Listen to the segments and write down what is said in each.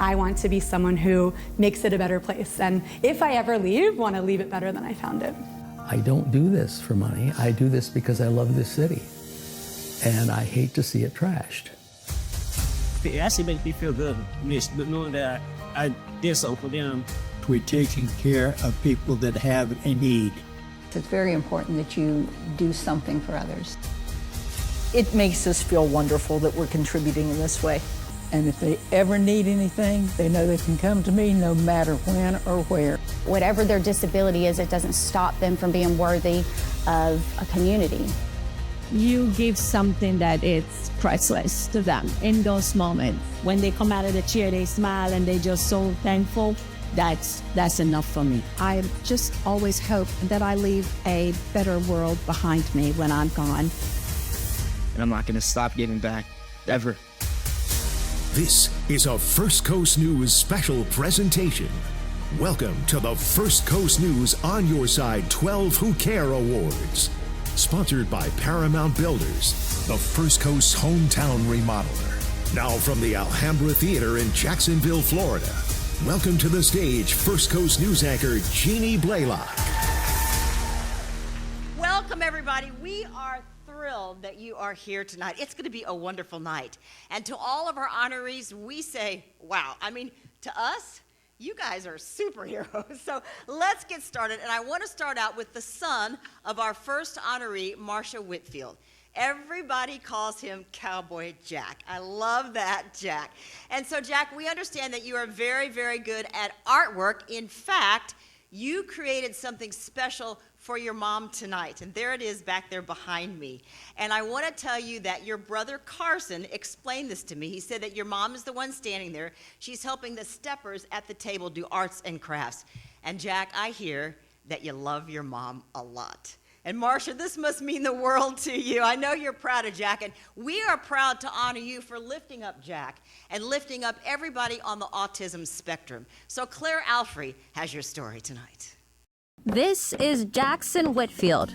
I want to be someone who makes it a better place. And if I ever leave, want to leave it better than I found it. I don't do this for money. I do this because I love this city. And I hate to see it trashed. It actually makes me feel good, knowing that I did so for them. We're taking care of people that have a need. It's very important that you do something for others. It makes us feel wonderful that we're contributing in this way. And if they ever need anything, they know they can come to me no matter when or where. Whatever their disability is, it doesn't stop them from being worthy of a community. You give something that is priceless to them in those moments. When they come out of the chair, they smile and they're just so thankful. That's enough for me. I just always hope that I leave a better world behind me when I'm gone. And I'm not going to stop giving back, ever. This is a First Coast News special presentation. Welcome to the First Coast News On Your Side 12 Who Care Awards. Sponsored by Paramount Builders, the First Coast hometown remodeler. Now from the Alhambra Theater in Jacksonville, Florida. Welcome to the stage, First Coast News anchor Jeannie Blaylock. Welcome, everybody. We are thrilled that you are here tonight. It's going to be a wonderful night. And to all of our honorees, we say, wow. I mean, to us, you guys are superheroes. So let's get started. And I want to start out with the son of our first honoree, Marsha Whitfield. Everybody calls him Cowboy Jack. I love that, Jack. And so, Jack, we understand that you are very, very good at artwork. In fact, you created something special for your mom tonight. And there it is back there behind me. And I want to tell you that your brother Carson explained this to me. He said that your mom is the one standing there. She's helping the steppers at the table do arts and crafts. And, Jack, I hear that you love your mom a lot. And Marsha, this must mean the world to you. I know you're proud of Jack, and we are proud to honor you for lifting up Jack and lifting up everybody on the autism spectrum. So Claire Alfrey has your story tonight. This is Jackson Whitfield.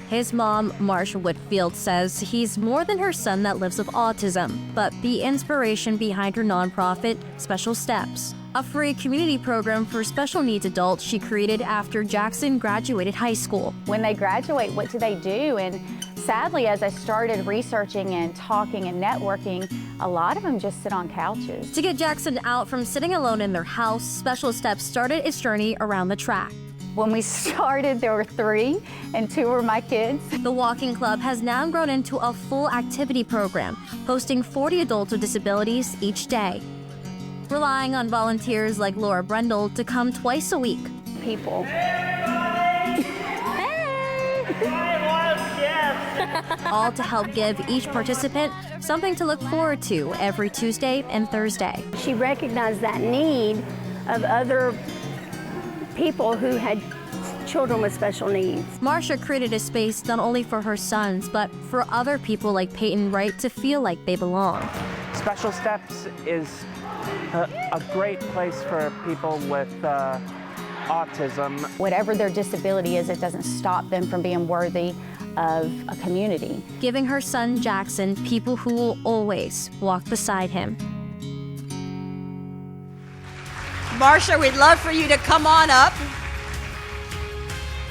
His mom, Marsha Whitfield, says he's more than her son that lives with autism, but the inspiration behind her nonprofit, Special Steps, a free community program for special needs adults she created after Jackson graduated high school. When they graduate, what do they do? And sadly, as I started researching and talking and networking, a lot of them just sit on couches. To get Jackson out from sitting alone in their house, Special Steps started its journey around the track. When we started, there were 3, and 2 were my kids. The walking club has now grown into a full activity program, hosting 40 adults with disabilities each day, relying on volunteers like Laura Brendel to come twice a week. People. All to help give each participant something to look forward to every Tuesday and Thursday. She recognized that need of other people who had children with special needs. Marsha created a space not only for her sons, but for other people like Peyton Wright to feel like they belong. Special Steps is a great place for people with autism. Whatever their disability is, it doesn't stop them from being worthy of a community. Giving her son Jackson people who will always walk beside him. Marsha, we'd love for you to come on up.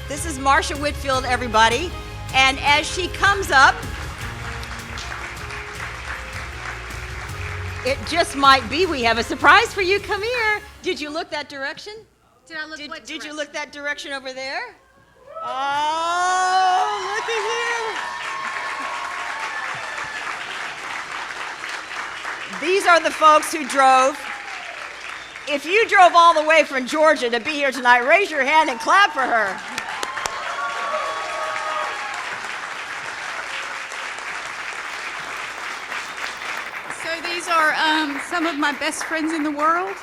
This is Marsha Whitfield, everybody. And as she comes up, it just might be we have a surprise for you. Come here. Did you look that direction? Did I look what direction? Did you look that direction over there? Oh, look at here. These are the folks who drove. If you drove all the way from Georgia to be here tonight, raise your hand and clap for her. So these are some of my best friends in the world.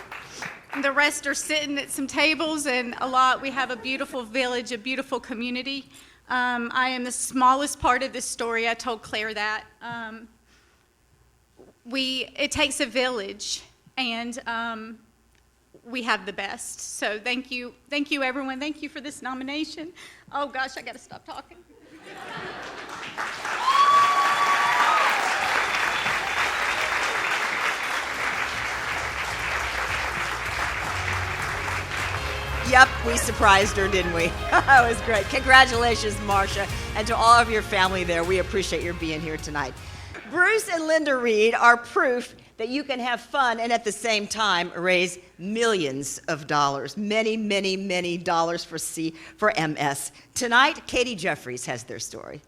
The rest are sitting at some tables, and we have a beautiful village, a beautiful community. I am the smallest part of this story. I told Claire that. It takes a village, and we have the best. So thank you everyone. Thank you for this nomination. Oh gosh, I gotta stop talking. Yep, we surprised her, didn't we? That was great. Congratulations, Marcia, and to all of your family there. We appreciate your being here tonight. Bruce and Linda Reed are proof that you can have fun and at the same time raise millions of dollars, many, many, many dollars for MS. Tonight, Katie Jeffries has their story.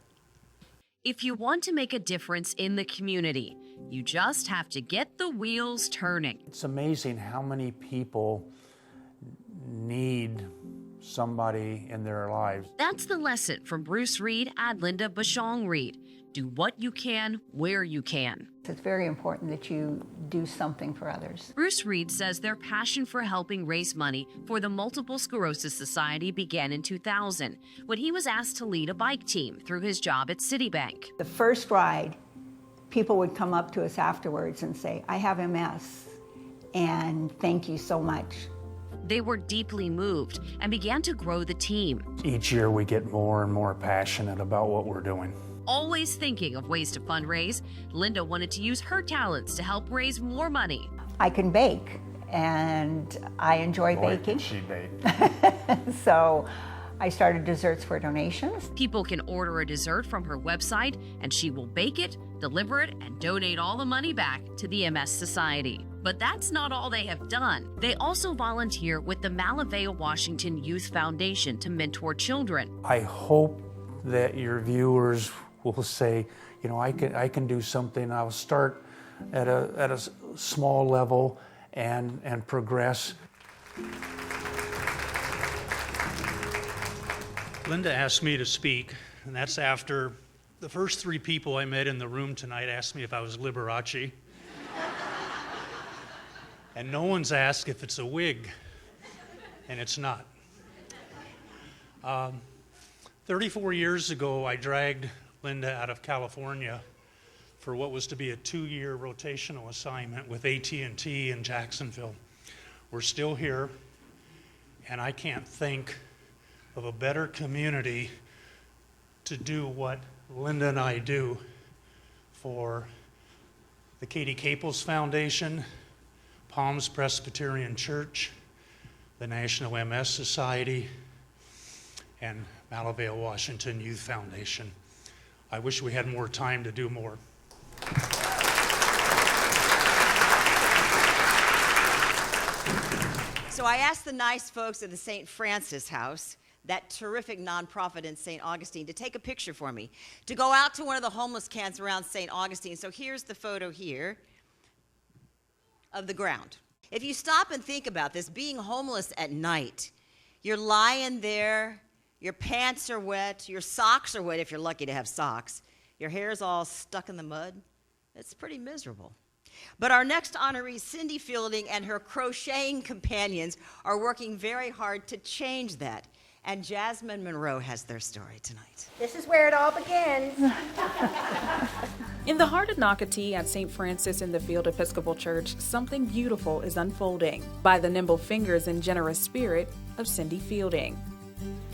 If you want to make a difference in the community, you just have to get the wheels turning. It's amazing how many people need somebody in their lives. That's the lesson from Bruce Reed and Linda Bashong Reed. Do what you can, where you can. It's very important that you do something for others. Bruce Reed says their passion for helping raise money for the Multiple Sclerosis Society began in 2000 when he was asked to lead a bike team through his job at Citibank. The first ride, people would come up to us afterwards and say, I have MS, and thank you so much. They were deeply moved and began to grow the team. Each year we get more and more passionate about what we're doing. Always thinking of ways to fundraise, Linda wanted to use her talents to help raise more money. I can bake, and I enjoy baking. She baked. So I started Desserts for Donations. People can order a dessert from her website, and she will bake it, deliver it, and donate all the money back to the MS Society. But that's not all they have done. They also volunteer with the Malavea Washington Youth Foundation to mentor children. I hope that your viewers will say, you know, I can do something. I'll start at a small level and progress. Linda asked me to speak, and that's after the first 3 people I met in the room tonight asked me if I was Liberace. And no one's asked if it's a wig, and it's not. 34 years ago, I dragged Linda out of California for what was to be a 2-year rotational assignment with AT&T in Jacksonville. We're still here, and I can't think of a better community to do what Linda and I do for the Katie Caples Foundation, Palms Presbyterian Church, the National MS Society, and Malavea Washington Youth Foundation. I wish we had more time to do more. So I asked the nice folks at the St. Francis House, that terrific nonprofit in St. Augustine, to take a picture for me, to go out to one of the homeless camps around St. Augustine. So here's the photo here of the ground. If you stop and think about this, being homeless at night, you're lying there, your pants are wet, your socks are wet if you're lucky to have socks, your hair's all stuck in the mud. It's pretty miserable. But our next honoree, Cindy Fielding, and her crocheting companions are working very hard to change that. And Jasmine Monroe has their story tonight. This is where it all begins. In the heart of Nocatee at St. Francis in the Field Episcopal Church, something beautiful is unfolding by the nimble fingers and generous spirit of Cindy Fielding.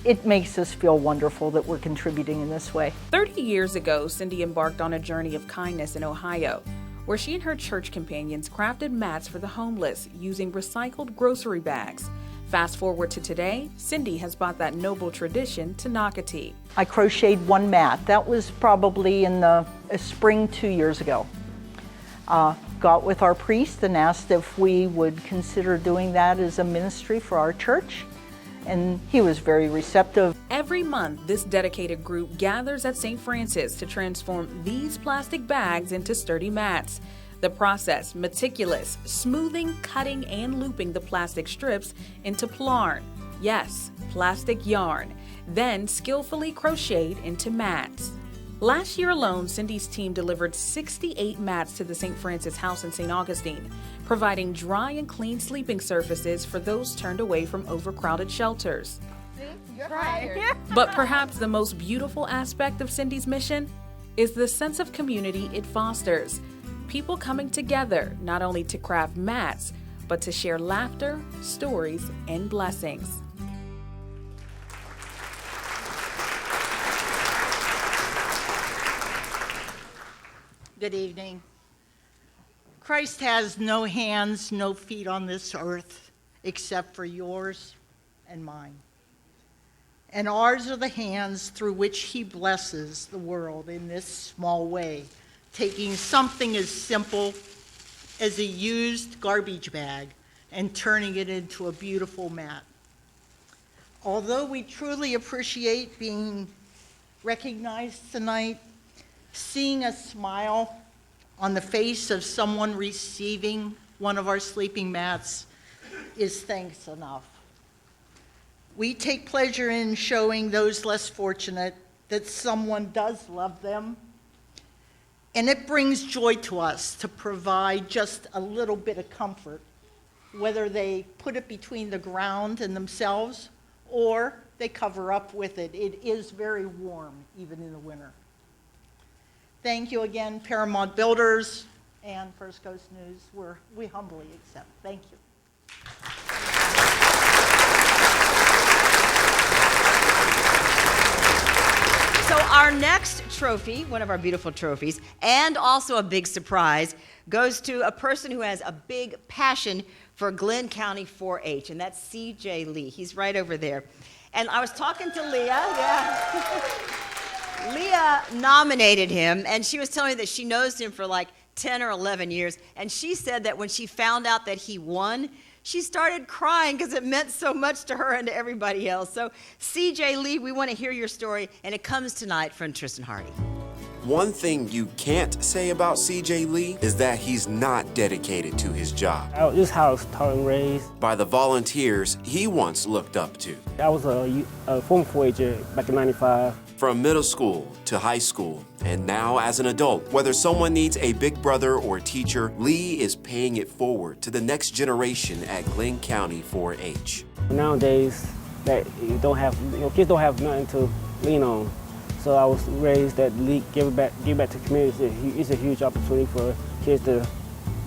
It makes us feel wonderful that we're contributing in this way. 30 years ago, Cindy embarked on a journey of kindness in Ohio, where she and her church companions crafted mats for the homeless using recycled grocery bags. Fast forward to today, Cindy has brought that noble tradition to Nocatee. I crocheted one mat. That was probably in the spring 2 years ago. Got with our priest and asked if we would consider doing that as a ministry for our church, and he was very receptive. Every month, this dedicated group gathers at St. Francis to transform these plastic bags into sturdy mats. The process, meticulous, smoothing, cutting, and looping the plastic strips into plarn. Yes, plastic yarn, then skillfully crocheted into mats. Last year alone, Cindy's team delivered 68 mats to the St. Francis House in St. Augustine, providing dry and clean sleeping surfaces for those turned away from overcrowded shelters. You're hired. But perhaps the most beautiful aspect of Cindy's mission is the sense of community it fosters. People coming together not only to craft mats, but to share laughter, stories, and blessings. Good evening. Christ has no hands, no feet on this earth except for yours and mine. And ours are the hands through which he blesses the world in this small way, taking something as simple as a used garbage bag and turning it into a beautiful mat. Although we truly appreciate being recognized tonight, seeing a smile on the face of someone receiving one of our sleeping mats is thanks enough. We take pleasure in showing those less fortunate that someone does love them, and it brings joy to us to provide just a little bit of comfort, whether they put it between the ground and themselves or they cover up with it. It is very warm, even in the winter. Thank you again, Paramount Builders and First Coast News. We humbly accept. Thank you. So our next trophy, one of our beautiful trophies, and also a big surprise, goes to a person who has a big passion for Glenn County 4-H, and that's C.J. Lee. He's right over there. And I was talking to Leah. Yeah. Leah nominated him, and she was telling me that she knows him for like 10 or 11 years, and she said that when she found out that he won, she started crying because it meant so much to her and to everybody else. So, C.J. Lee, we want to hear your story, and it comes tonight from Tristan Hardy. One thing you can't say about C.J. Lee is that he's not dedicated to his job. This house taught and raised By the volunteers he once looked up to. I was a former 4-H'er back in '95. From middle school to high school, and now as an adult, whether someone needs a big brother or teacher, Lee is paying it forward to the next generation at Glenn County 4-H. Nowadays, that kids don't have nothing to lean on. So I was raised that give back to the community. It's a huge opportunity for kids to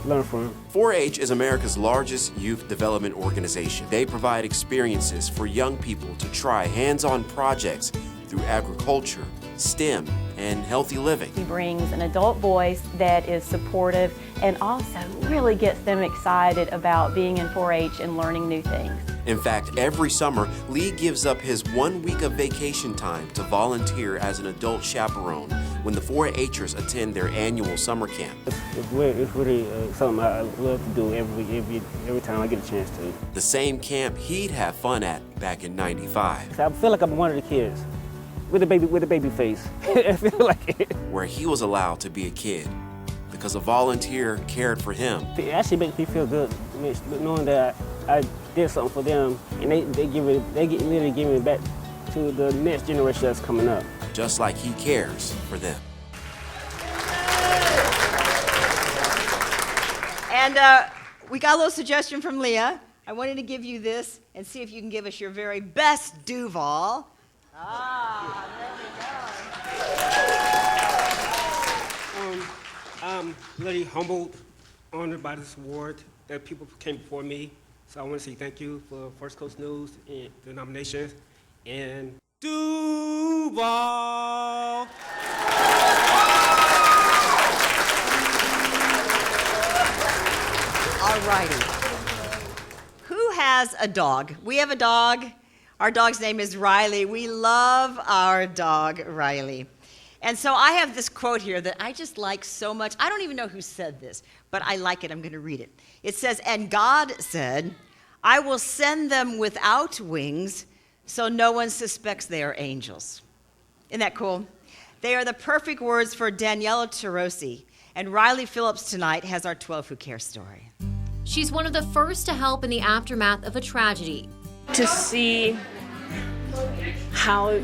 learn from. 4-H is America's largest youth development organization. They provide experiences for young people to try hands-on projects through agriculture, STEM, and healthy living. He brings an adult voice that is supportive and also really gets them excited about being in 4-H and learning new things. In fact, every summer, Lee gives up his 1 week of vacation time to volunteer as an adult chaperone when the 4-H'ers attend their annual summer camp. It's really something I love to do every time I get a chance to. The same camp he'd have fun at back in '95. I feel like I'm one of the kids with a baby face. I feel like it. Where he was allowed to be a kid because a volunteer cared for him. It actually makes me feel good knowing that I did something for them, and they literally give it back to the next generation that's coming up. Just like he cares for them. And we got a little suggestion from Leah. I wanted to give you this and see if you can give us your very best Duval. Ah, there we go. I'm really humbled, honored by this award that people came before me. So I want to say thank you for First Coast News and the nominations. And Duval! All righty. Who has a dog? We have a dog. Our dog's name is Riley. We love our dog, Riley. And so I have this quote here that I just like so much. I don't even know who said this, but I like it. I'm going to read it. It says, "And God said, I will send them without wings so no one suspects they are angels." Isn't that cool? They are the perfect words for Daniela Tarosi. And Riley Phillips tonight has our 12 Who Care story. She's one of the first to help in the aftermath of a tragedy. To see how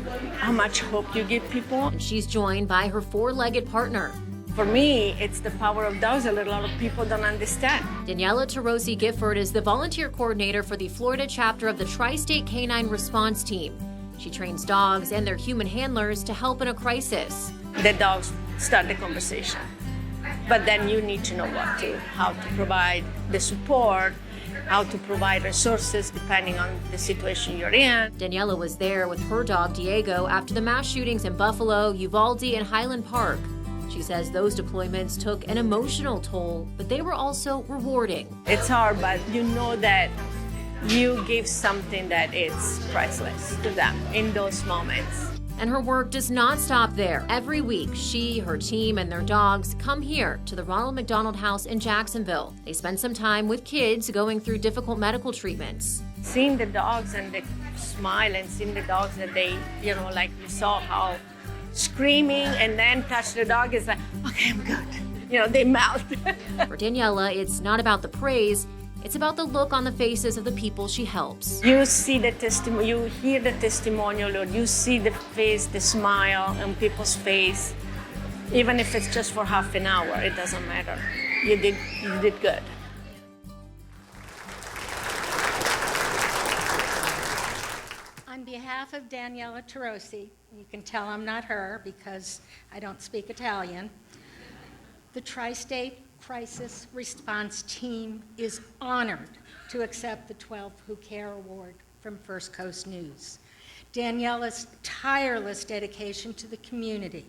much hope you give people. And she's joined by her 4-legged partner. For me, it's the power of dogs that a lot of people don't understand. Daniela Tarosi Gifford is the volunteer coordinator for the Florida chapter of the Tri-State Canine Response Team. She trains dogs and their human handlers to help in a crisis. The dogs start the conversation, but then you need to know how to provide the support, how to provide resources depending on the situation you're in. Daniela was there with her dog Diego after the mass shootings in Buffalo, Uvalde, and Highland Park. She says those deployments took an emotional toll, but they were also rewarding. It's hard, but you know that you give something that is priceless to them in those moments. And her work does not stop there. Every week, she, her team, and their dogs come here to the Ronald McDonald House in Jacksonville. They spend some time with kids going through difficult medical treatments. Seeing the dogs and the smile and seeing the dogs that they, like we saw how screaming and then touch the dog is like, okay, I'm good. They melt. For Daniela, it's not about the praise, it's about the look on the faces of the people she helps. You see the testimony, you hear the testimonial, Lord. You see the face, the smile on people's face. Even if it's just for half an hour, it doesn't matter. You did good. On behalf of Daniela Tarosi, you can tell I'm not her because I don't speak Italian, the Tri-State Crisis Response Team is honored to accept the 12 Who Care Award from First Coast News. Daniela's tireless dedication to the community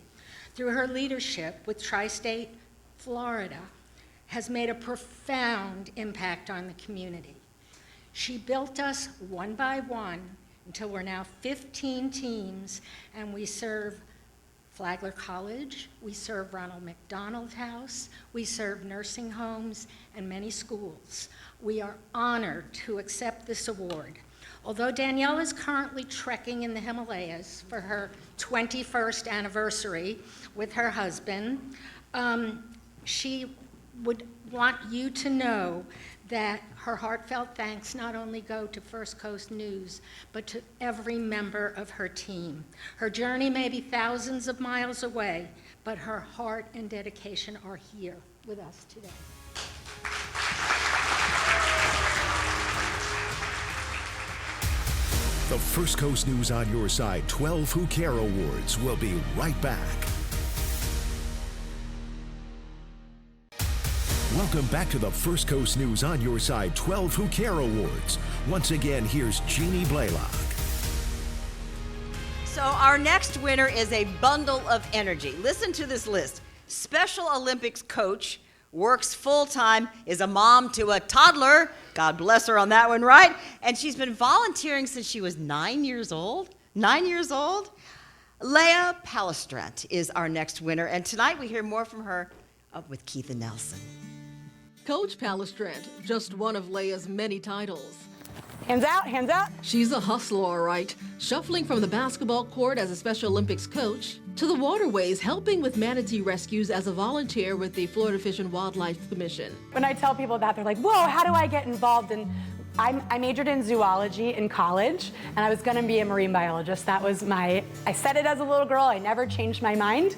through her leadership with Tri-State Florida has made a profound impact on the community. She built us one by one until we're now 15 teams, and we serve Flagler College, we serve Ronald McDonald House, we serve nursing homes and many schools. We are honored to accept this award. Although Danielle is currently trekking in the Himalayas for her 21st anniversary with her husband, she would want you to know that her heartfelt thanks not only go to First Coast News, but to every member of her team. Her journey may be thousands of miles away, but her heart and dedication are here with us today. The First Coast News on Your Side 12 Who Care Awards will be right back. Welcome back to the First Coast News on Your Side 12 Who Care Awards. Once again, here's Jeannie Blaylock. So our next winner is a bundle of energy. Listen to this list. Special Olympics coach, works full-time, is a mom to a toddler. God bless her on that one, right? And she's been volunteering since she was 9 years old. 9 years old? Leah Palestrant is our next winner. And tonight we hear more from her with Keitha Nelson. Coach Palestrant, just one of Leah's many titles. Hands out, hands out. She's a hustler, all right, shuffling from the basketball court as a Special Olympics coach to the waterways, helping with manatee rescues as a volunteer with the Florida Fish and Wildlife Commission. When I tell people that, they're like, whoa, how do I get involved? And I majored in zoology in college, and I was gonna be a marine biologist. That was I said it as a little girl, I never changed my mind.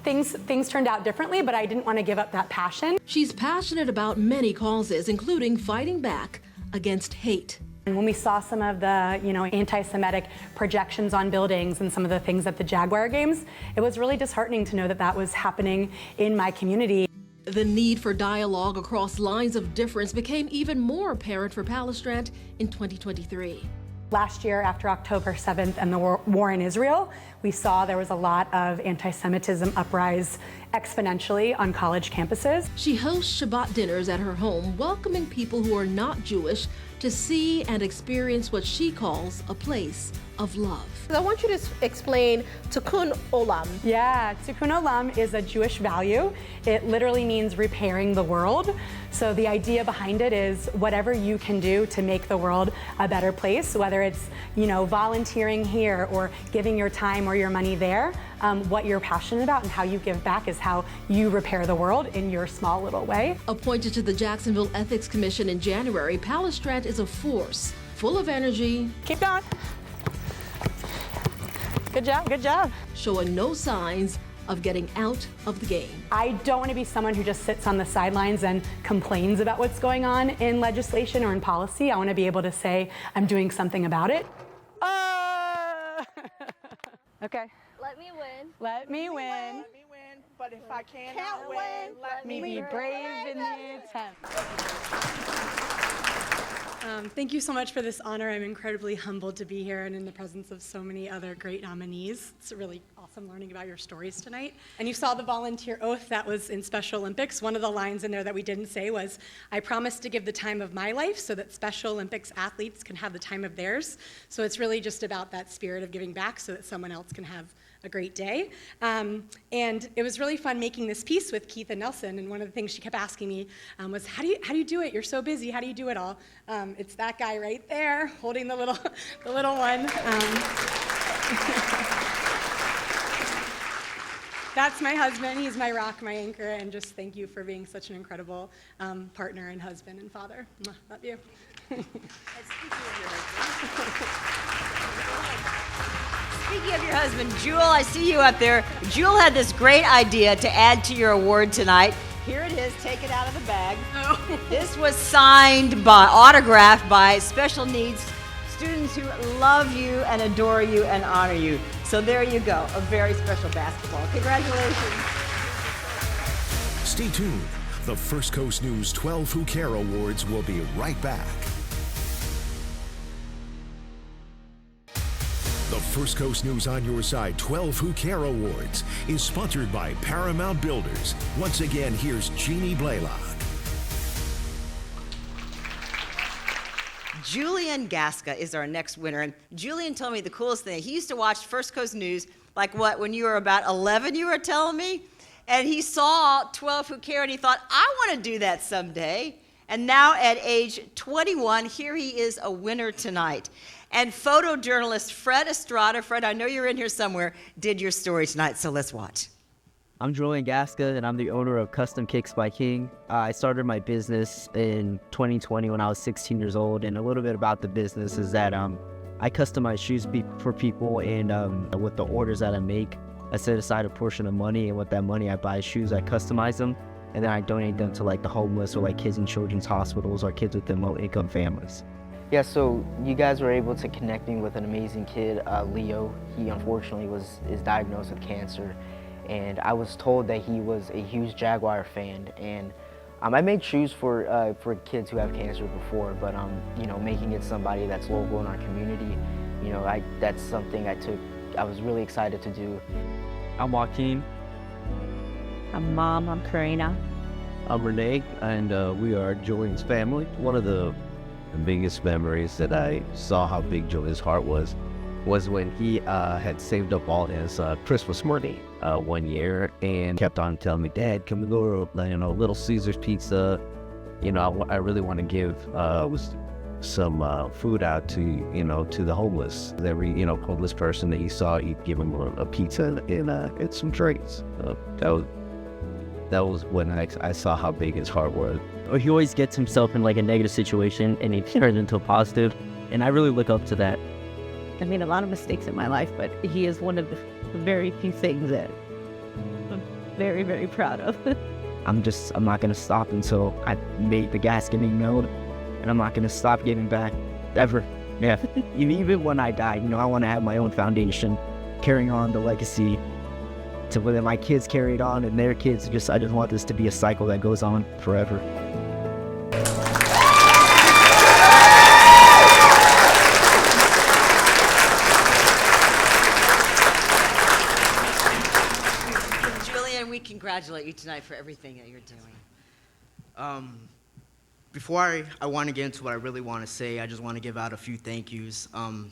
Things turned out differently, but I didn't want to give up that passion. She's passionate about many causes, including fighting back against hate. And when we saw some of the, anti-Semitic projections on buildings and some of the things at the Jaguar games, it was really disheartening to know that that was happening in my community. The need for dialogue across lines of difference became even more apparent for Palestrant in 2023. Last year, after October 7th and the war in Israel, we saw there was a lot of anti-Semitism uprise exponentially on college campuses. She hosts Shabbat dinners at her home, welcoming people who are not Jewish to see and experience what she calls a place of love. I want you to explain Tikkun Olam. Yeah, Tikkun Olam is a Jewish value. It literally means repairing the world. So the idea behind it is whatever you can do to make the world a better place, whether it's, volunteering here or giving your time or your money there, what you're passionate about and how you give back is how you repair the world in your small little way. Appointed to the Jacksonville Ethics Commission in January, Palestrant is a force, full of energy. Keep going. Good job, good job. Showing no signs of getting out of the game. I don't want to be someone who just sits on the sidelines and complains about what's going on in legislation or in policy. I want to be able to say I'm doing something about it. Okay. Let me win. Let me win. Let me win. But if I cannot win, let me be brave in the attempt. Thank you so much for this honor. I'm incredibly humbled to be here and in the presence of so many other great nominees. It's really awesome learning about your stories tonight. And you saw the volunteer oath that was in Special Olympics. One of the lines in there that we didn't say was, I promise to give the time of my life so that Special Olympics athletes can have the time of theirs. So it's really just about that spirit of giving back so that someone else can have a great day. And it was really fun making this piece with Keith and Nelson, and one of the things she kept asking me was, how do you do it? You're so busy, how do you do it all? It's that guy right there holding the little one. That's my husband. He's my rock, my anchor, and just thank you for being such an incredible partner and husband and father. Love you. Speaking of your husband, Jewel, I see you up there. Jewel had this great idea to add to your award tonight. Here it is, take it out of the bag. Oh. This was autographed by special needs students who love you and adore you and honor you. So there you go, a very special basketball. Congratulations. Stay tuned. The First Coast News 12 Who Care Awards will be right back. The First Coast News on Your Side 12 Who Care Awards is sponsored by Paramount Builders. Once again, here's Jeannie Blaylock. Julian Gasca is our next winner. And Julian told me the coolest thing. He used to watch First Coast News, when you were about 11, you were telling me? And he saw 12 Who Care, and he thought, I want to do that someday. And now at age 21, here he is a winner tonight. And photojournalist Fred Estrada, Fred, I know you're in here somewhere, did your story tonight, so let's watch. I'm Julian Gasca, and I'm the owner of Custom Kicks by King. I started my business in 2020 when I was 16 years old, and a little bit about the business is that I customize shoes for people, and with the orders that I make, I set aside a portion of money, and with that money I buy shoes, I customize them, and then I donate them to the homeless or kids in children's hospitals or kids within low-income families. Yeah, so you guys were able to connect me with an amazing kid, Leo. He unfortunately is diagnosed with cancer, and I was told that he was a huge Jaguar fan. And I made shoes for kids who have cancer before, but making it somebody that's local in our community, that's something I was really excited to do. I'm Joaquin. I'm Mom. I'm Karina. I'm Renee, and we are Julian's family. One of the biggest memories that I saw how big Julian's heart was when he had saved up all his Christmas money one year and kept on telling me, Dad, can we go to Little Caesars Pizza? I really want to give some food out to the homeless. Every homeless person that he saw, he'd give him a pizza and some drinks. That was when I saw how big his heart was. He always gets himself in a negative situation and he turns into a positive, and I really look up to that. I made a lot of mistakes in my life, but he is one of the very few things that I'm very, very proud of. I'm not gonna stop until I made the Gasca name known, and I'm not gonna stop giving back ever. Yeah, even when I die, I want to have my own foundation, carrying on the legacy to when my kids carry it on and their kids. I just want this to be a cycle that goes on forever. Julian, we congratulate you tonight for everything that you're doing. Before I want to get into what I really want to say, I just want to give out a few thank yous.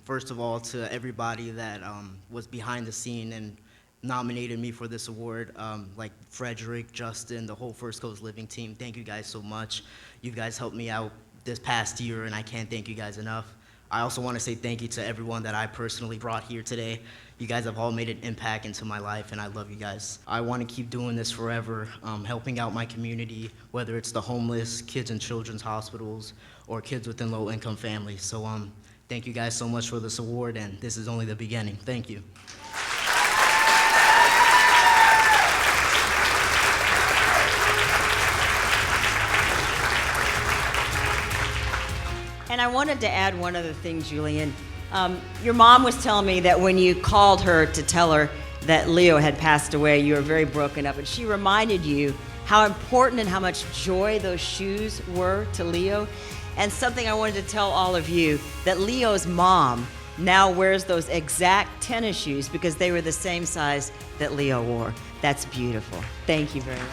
First of all, to everybody that was behind the scene and nominated me for this award, like Frederick, Justin, the whole First Coast Living team. Thank you guys so much. You guys helped me out this past year, and I can't thank you guys enough. I also want to say thank you to everyone that I personally brought here today. You guys have all made an impact into my life, and I love you guys. I want to keep doing this forever, helping out my community, whether it's the homeless, kids in children's hospitals, or kids within low-income families. So thank you guys so much for this award, and this is only the beginning. Thank you. And I wanted to add one other thing, Julian. Your mom was telling me that when you called her to tell her that Leo had passed away, you were very broken up, and she reminded you how important and how much joy those shoes were to Leo. And something I wanted to tell all of you, that Leo's mom now wears those exact tennis shoes because they were the same size that Leo wore. That's beautiful. Thank you very much.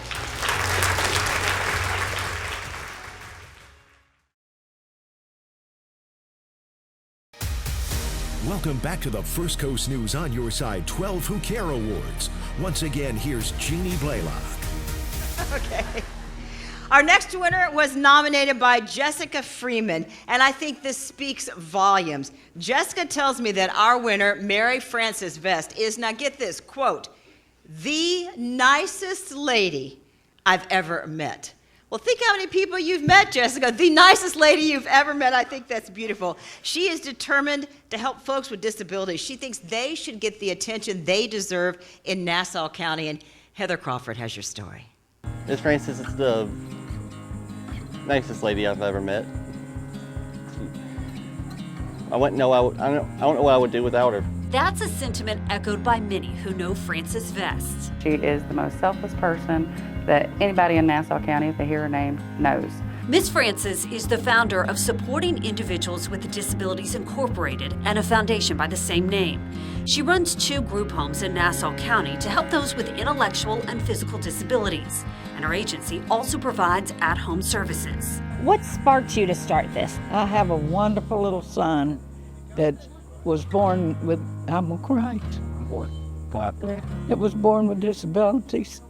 Welcome back to the First Coast News On Your Side 12 Who Care Awards. Once again, here's Jeannie Blaylock. Okay. Our next winner was nominated by Jessica Freeman, and I think this speaks volumes. Jessica tells me that our winner, Mary Frances Vest, is, now get this, quote, the nicest lady I've ever met. Well, think how many people you've met, Jessica. The nicest lady you've ever met. I think that's beautiful. She is determined to help folks with disabilities. She thinks they should get the attention they deserve in Nassau County, and Heather Crawford has your story. Miss Frances is the nicest lady I've ever met. I don't know what I would do without her. That's a sentiment echoed by many who know Frances Vest. She is the most selfless person that anybody in Nassau County, if they hear her name, knows. Miss Frances is the founder of Supporting Individuals with Disabilities Incorporated and a foundation by the same name. She runs 2 group homes in Nassau County to help those with intellectual and physical disabilities. And her agency also provides at-home services. What sparked you to start this? I have a wonderful little son that was born with, I'm gonna cry. It was born with disabilities.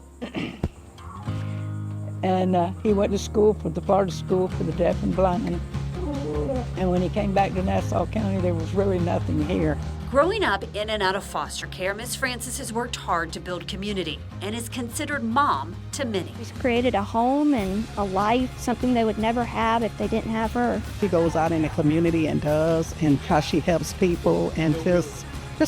And he went to school for the Florida School for the Deaf and Blind. And when he came back to Nassau County, there was really nothing here. Growing up in and out of foster care, Miss Frances has worked hard to build community and is considered mom to many. She's created a home and a life, something they would never have if they didn't have her. She goes out in the community and does, and how she helps people, and just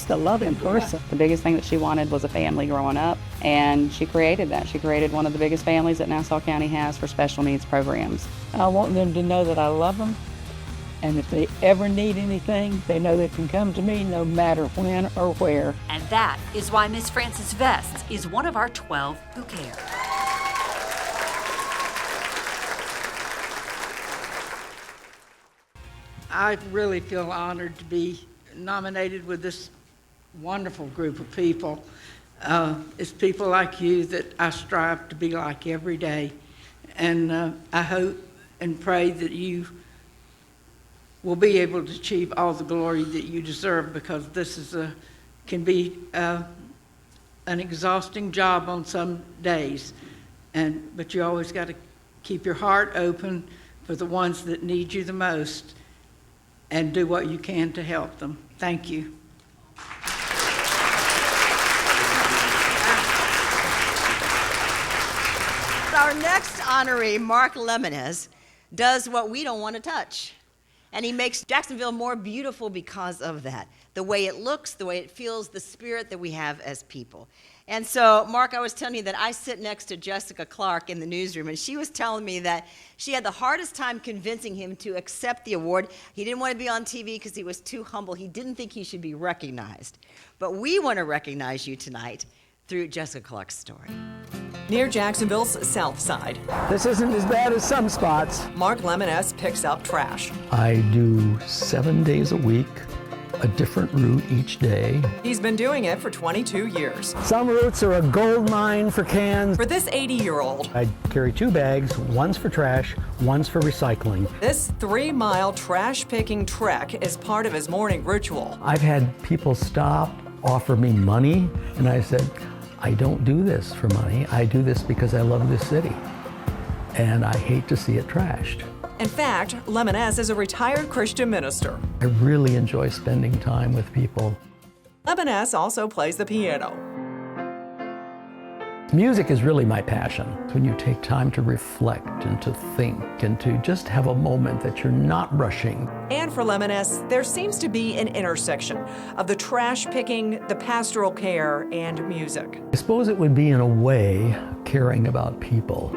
a loving person. The biggest thing that she wanted was a family growing up, and she created that. She created one of the biggest families that Nassau County has for special needs programs. I want them to know that I love them, and if they ever need anything, they know they can come to me no matter when or where. And that is why Miss Frances Vest is one of our 12 who care. I really feel honored to be nominated with this wonderful group of people. It's people like you that I strive to be like every day. And I hope and pray that you will be able to achieve all the glory that you deserve, because this is can be an exhausting job on some days. But you always got to keep your heart open for the ones that need you the most and do what you can to help them. Thank you. Our next honoree, Mark Lemonez, does what we don't want to touch. And he makes Jacksonville more beautiful because of that. The way it looks, the way it feels, the spirit that we have as people. And so, Mark, I was telling you that I sit next to Jessica Clark in the newsroom, and she was telling me that she had the hardest time convincing him to accept the award. He didn't want to be on TV because he was too humble. He didn't think he should be recognized. But we want to recognize you tonight through Jessica Clark's story. Near Jacksonville's south side. This isn't as bad as some spots. Mark Lemonez picks up trash. I do 7 days a week, a different route each day. He's been doing it for 22 years. Some routes are a gold mine for cans. For this 80-year-old, I carry 2 bags, one's for trash, one's for recycling. this 3-mile trash-picking trek is part of his morning ritual. I've had people stop, offer me money, and I said, I don't do this for money. I do this because I love this city, and I hate to see it trashed. In fact, Lemonez is a retired Christian minister. I really enjoy spending time with people. Lemonez also plays the piano. Music is really my passion. When you take time to reflect and to think and to just have a moment that you're not rushing. And for Lemonez, there seems to be an intersection of the trash picking, the pastoral care, and music. I suppose it would be, in a way, caring about people.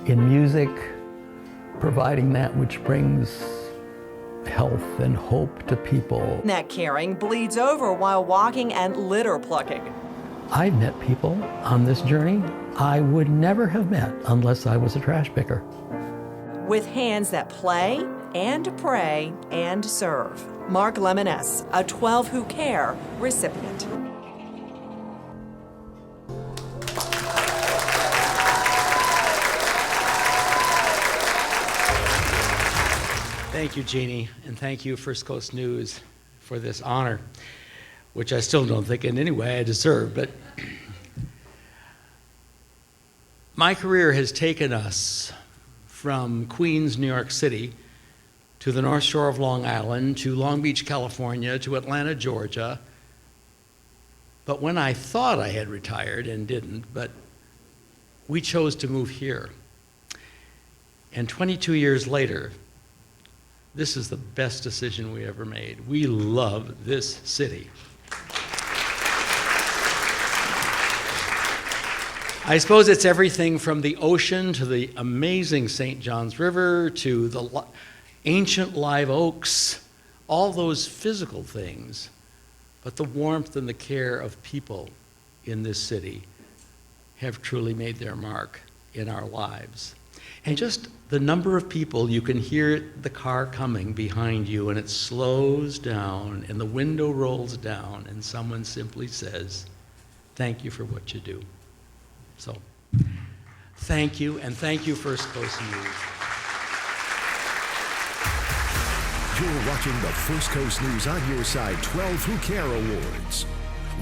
In music, providing that which brings health and hope to people. That caring bleeds over while walking and litter plucking. I've met people on this journey I would never have met unless I was a trash picker. With hands that play and pray and serve. Mark Lemoness, a 12 Who Care recipient. Thank you, Jeannie, and thank you, First Coast News, for this honor, which I still don't think in any way I deserve, but my career has taken us from Queens, New York City, to the North Shore of Long Island, to Long Beach, California, to Atlanta, Georgia. But when I thought I had retired and didn't, but we chose to move here. And 22 years later, this is the best decision we ever made. We love this city. I suppose it's everything from the ocean to the amazing St. Johns River to the ancient live oaks, all those physical things, but the warmth and the care of people in this city have truly made their mark in our lives. And just the number of people, you can hear the car coming behind you and it slows down and the window rolls down and someone simply says, "Thank you for what you do." So, thank you, and thank you, First Coast News. You're watching the First Coast News On Your Side 12 Who Care Awards.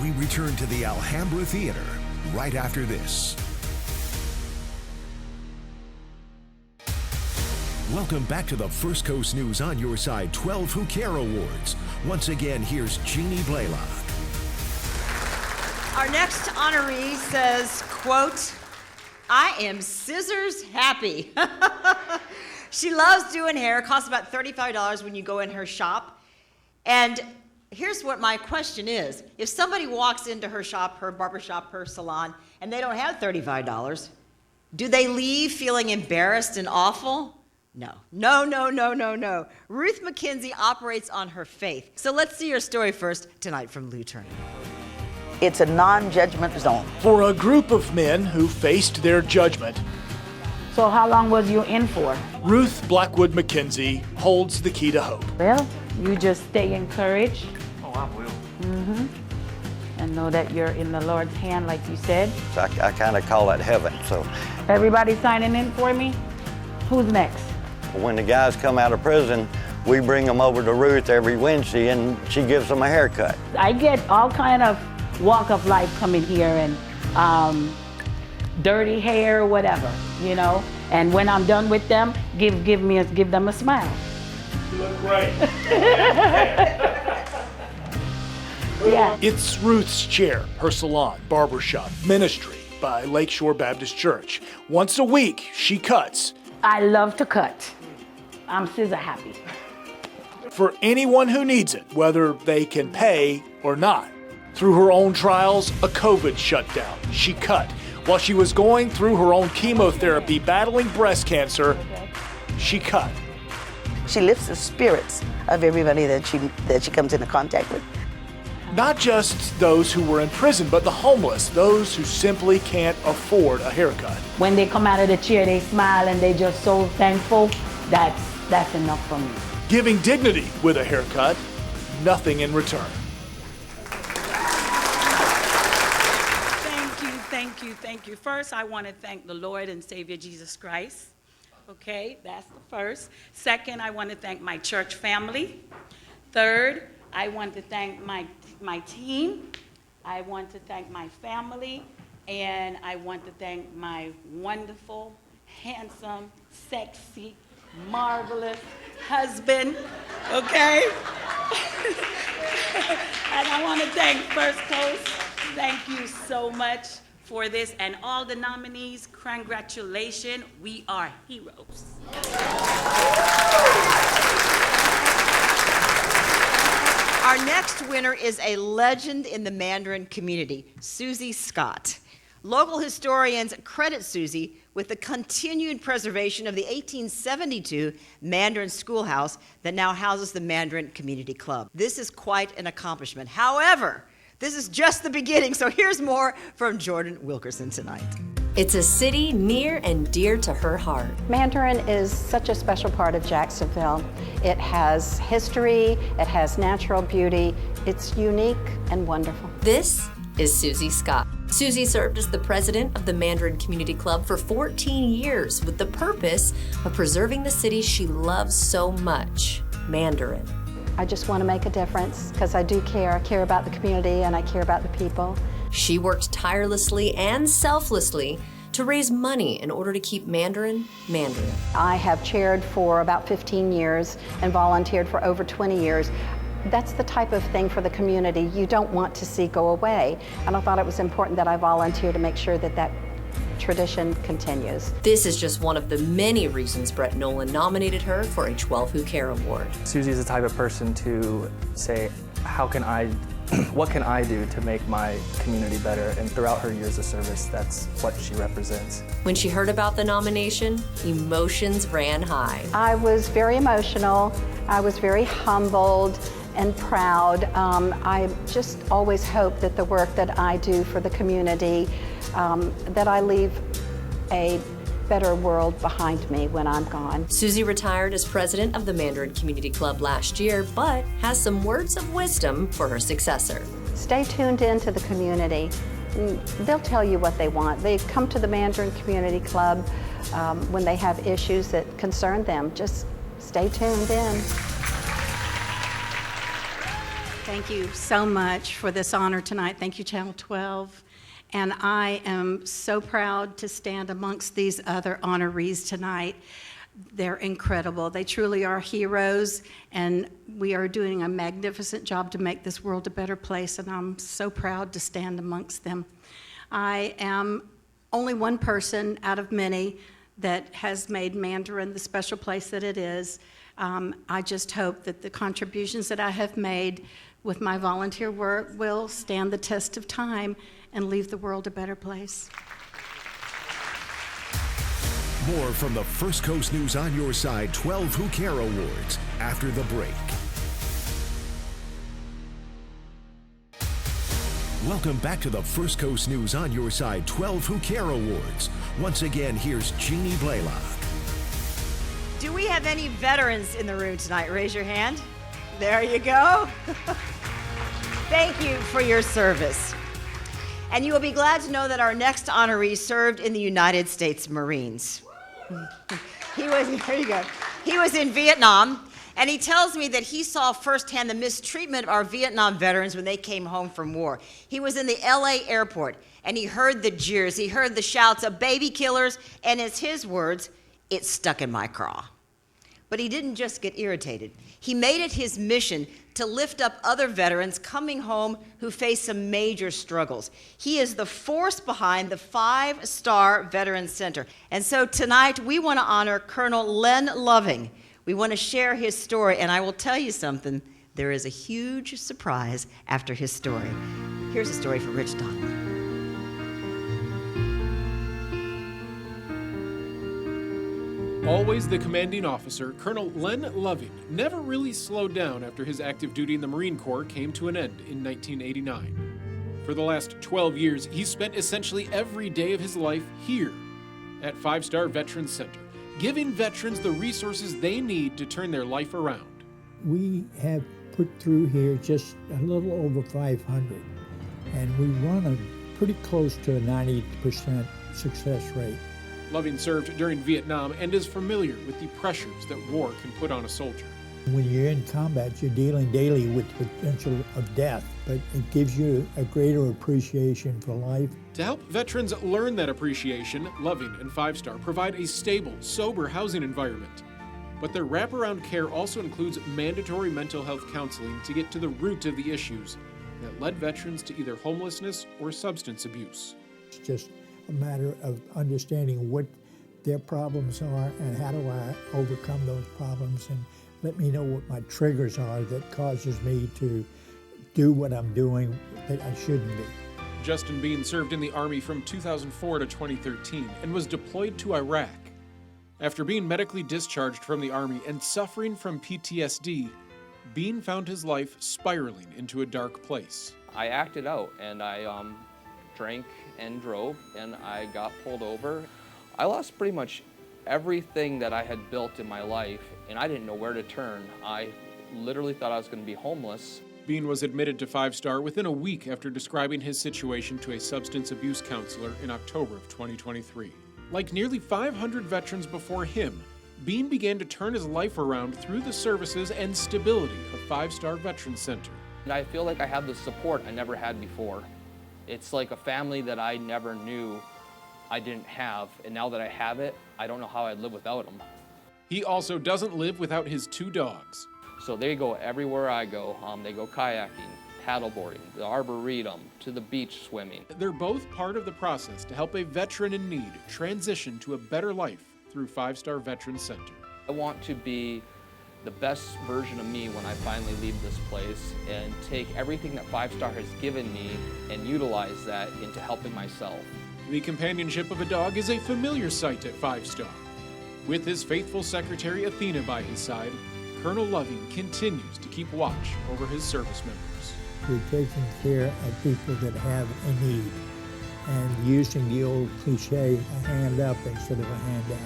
We return to the Alhambra Theater right after this. Welcome back to the First Coast News On Your Side 12 Who Care Awards. Once again, here's Jeannie Blaylock. Our next honoree says, quote, "I am scissors happy." She loves doing hair. It costs about $35 when you go in her shop. And here's what my question is. If somebody walks into her shop, her barbershop, her salon, and they don't have $35, do they leave feeling embarrassed and awful? No. No. Ruth McKenzie operates on her faith. So let's see her story first tonight from Lou Turner. It's a non-judgment zone. For a group of men who faced their judgment. So how long was you in for? Ruth Blackwood McKenzie holds the key to hope. Well, you just stay encouraged. Oh, I will. Mm-hmm. And know that you're in the Lord's hand, like you said. I kind of call that heaven, so. Everybody signing in for me? Who's next? When the guys come out of prison, we bring them over to Ruth every Wednesday and she gives them a haircut. I get all kind of walk of life coming here and dirty hair, whatever, you know. And when I'm done with them, give them a smile. You look great. Yeah. It's Ruth's Chair, her salon, barbershop, ministry by Lakeshore Baptist Church. Once a week, she cuts. I love to cut. I'm scissor happy. For anyone who needs it, whether they can pay or not. Through her own trials, a COVID shutdown, she cut. While she was going through her own chemotherapy, battling breast cancer, she cut. She lifts the spirits of everybody that she comes into contact with. Not just those who were in prison, but the homeless, those who simply can't afford a haircut. When they come out of the chair, they smile and they just so thankful. That's enough for me. Giving dignity with a haircut, nothing in return. Thank you. First, I want to thank the Lord and Savior Jesus Christ. Okay, that's the first. Second, I want to thank my church family. Third, I want to thank my team. I want to thank my family. And I want to thank my wonderful, handsome, sexy, marvelous husband. Okay? And I want to thank First Coast. Thank you so much for this, and all the nominees, congratulations, we are heroes. Our next winner is a legend in the Mandarin community, Susie Scott. Local historians credit Susie with the continued preservation of the 1872 Mandarin schoolhouse that now houses the Mandarin Community Club. This is quite an accomplishment. However, this is just the beginning, so here's more from Jordan Wilkerson tonight. It's a city near and dear to her heart. Mandarin is such a special part of Jacksonville. It has history, it has natural beauty. It's unique and wonderful. This is Susie Scott. Susie served as the president of the Mandarin Community Club for 14 years with the purpose of preserving the city she loves so much, Mandarin. I just want to make a difference because I do care. I care about the community and I care about the people. She worked tirelessly and selflessly to raise money in order to keep Mandarin, Mandarin. I have chaired for about 15 years and volunteered for over 20 years. That's the type of thing for the community you don't want to see go away. And I thought it was important that I volunteer to make sure that that tradition continues. This is just one of the many reasons Brett Nolan nominated her for a 12 Who Care award. Susie's the type of person to say, what can I do to make my community better? And throughout her years of service, that's what she represents. When she heard about the nomination, emotions ran high. I was very emotional. I was very humbled and proud. I just always hope that the work that I do for the community, that I leave a better world behind me when I'm gone. Susie retired as president of the Mandarin Community Club last year, but has some words of wisdom for her successor. Stay tuned in to the community. They'll tell you what they want. They come to the Mandarin Community Club when they have issues that concern them. Just stay tuned in. Thank you so much for this honor tonight. Thank you, Channel 12. And I am so proud to stand amongst these other honorees tonight. They're incredible. They truly are heroes, and we are doing a magnificent job to make this world a better place, and I'm so proud to stand amongst them. I am only one person out of many that has made Mandarin the special place that it is. I just hope that the contributions that I have made with my volunteer work will stand the test of time and leave the world a better place. More from the First Coast News On Your Side 12 Who Care Awards after the break. Welcome back to the First Coast News On Your Side 12 Who Care Awards. Once again, here's Jeannie Blaylock. Do we have any veterans in the room tonight? Raise your hand. There you go. Thank you for your service. And you will be glad to know that our next honoree served in the United States Marines. Here you go. He was in Vietnam, and he tells me that he saw firsthand the mistreatment of our Vietnam veterans when they came home from war. He was in the LA airport, and he heard the jeers, he heard the shouts of baby killers, and it's his words, "It stuck in my craw." But he didn't just get irritated. He made it his mission to lift up other veterans coming home who face some major struggles. He is the force behind the 5-Star Veterans Center. And so tonight we want to honor Colonel Len Loving. We want to share his story, and I will tell you something, there is a huge surprise after his story. Here's a story from Rich Donlin. Always the commanding officer, Colonel Len Loving never really slowed down after his active duty in the Marine Corps came to an end in 1989. For the last 12 years, he spent essentially every day of his life here at 5-Star Veterans Center, giving veterans the resources they need to turn their life around. We have put through here just a little over 500, and we run a pretty close to a 90% success rate. Loving served during Vietnam and is familiar with the pressures that war can put on a soldier. When you're in combat, you're dealing daily with the potential of death, but it gives you a greater appreciation for life. To help veterans learn that appreciation, Loving and 5-Star provide a stable, sober housing environment. But their wraparound care also includes mandatory mental health counseling to get to the root of the issues that led veterans to either homelessness or substance abuse. It's just a matter of understanding what their problems are and how do I overcome those problems, and let me know what my triggers are that causes me to do what I'm doing that I shouldn't be. Justin Bean served in the Army from 2004 to 2013 and was deployed to Iraq. After being medically discharged from the Army and suffering from PTSD, Bean found his life spiraling into a dark place. I acted out and I drank and drove, and I got pulled over. I lost pretty much everything that I had built in my life, and I didn't know where to turn. I literally thought I was going to be homeless. Bean was admitted to 5-Star within a week after describing his situation to a substance abuse counselor in October of 2023. Like nearly 500 veterans before him, Bean began to turn his life around through the services and stability of 5-Star Veterans Center. And I feel like I have the support I never had before. It's like a family that I never knew I didn't have, and now that I have it, I don't know how I'd live without them. He also doesn't live without his 2 dogs. So they go everywhere I go. They go kayaking, paddleboarding, the arboretum, to the beach swimming. They're both part of the process to help a veteran in need transition to a better life through 5-Star Veterans Center. I want to be the best version of me when I finally leave this place and take everything that 5-Star has given me and utilize that into helping myself. The companionship of a dog is a familiar sight at 5-Star. With his faithful secretary Athena by his side, Colonel Loving continues to keep watch over his service members. We're taking care of people that have a need and using the old cliche, a hand up instead of a handout.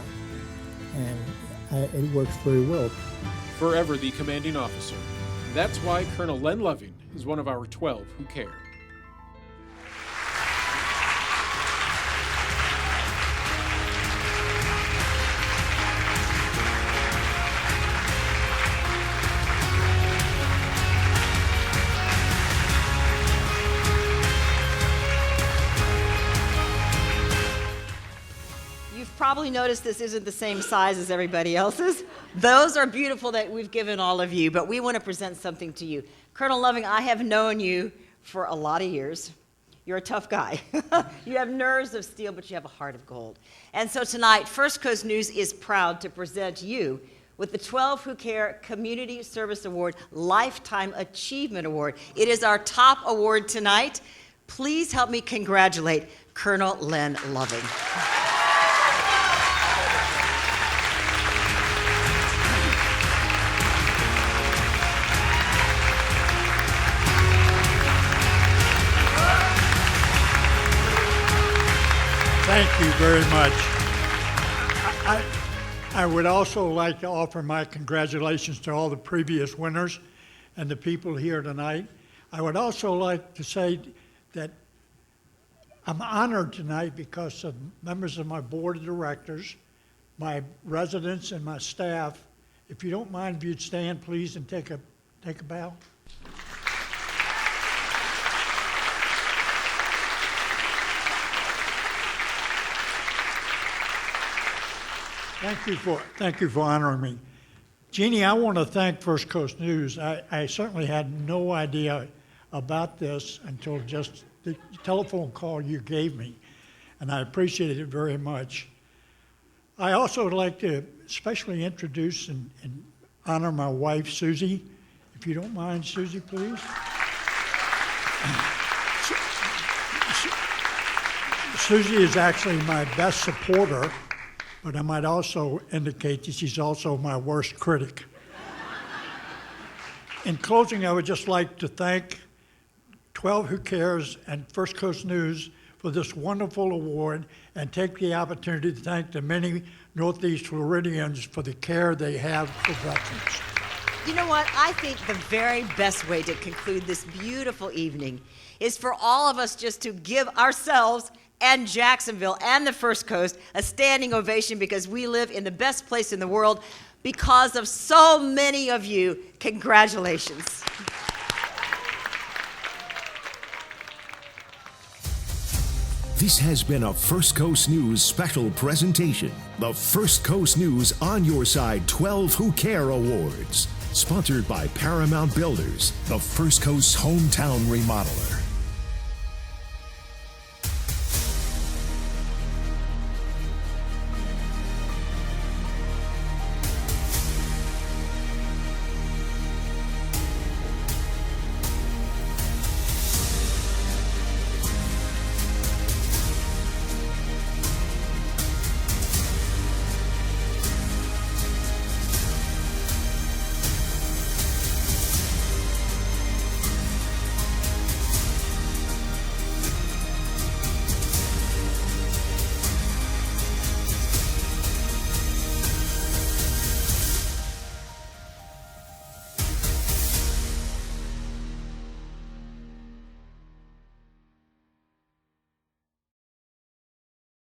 And it works very well. Forever the commanding officer. That's why Colonel Len Loving is one of our 12 who care. Probably noticed this isn't the same size as everybody else's. Those are beautiful that we've given all of you, but we want to present something to you. Colonel Loving, I have known you for a lot of years. You're a tough guy. You have nerves of steel, but you have a heart of gold. And so tonight, First Coast News is proud to present you with the 12 Who Care Community Service Award Lifetime Achievement Award. It is our top award tonight. Please help me congratulate Colonel Len Loving. Thank you very much. I would also like to offer my congratulations to all the previous winners and the people here tonight. I would also like to say that I'm honored tonight because of members of my board of directors, my residents, and my staff. If you don't mind, if you'd stand, please, and take a bow. Thank you for honoring me. Jeannie, I want to thank First Coast News. I certainly had no idea about this until just the telephone call you gave me, and I appreciate it very much. I also would like to especially introduce and honor my wife, Susie. If you don't mind, Susie, please. Susie is actually my best supporter, but I might also indicate that she's also my worst critic. In closing, I would just like to thank 12 Who Cares and First Coast News for this wonderful award, and take the opportunity to thank the many Northeast Floridians for the care they have for veterans. You know what? I think the very best way to conclude this beautiful evening is for all of us just to give ourselves and Jacksonville and the First Coast a standing ovation, because we live in the best place in the world because of so many of you. Congratulations. This has been a First Coast News special presentation. The First Coast News On Your Side 12 Who Care Awards. Sponsored by Paramount Builders, the First Coast hometown remodeler.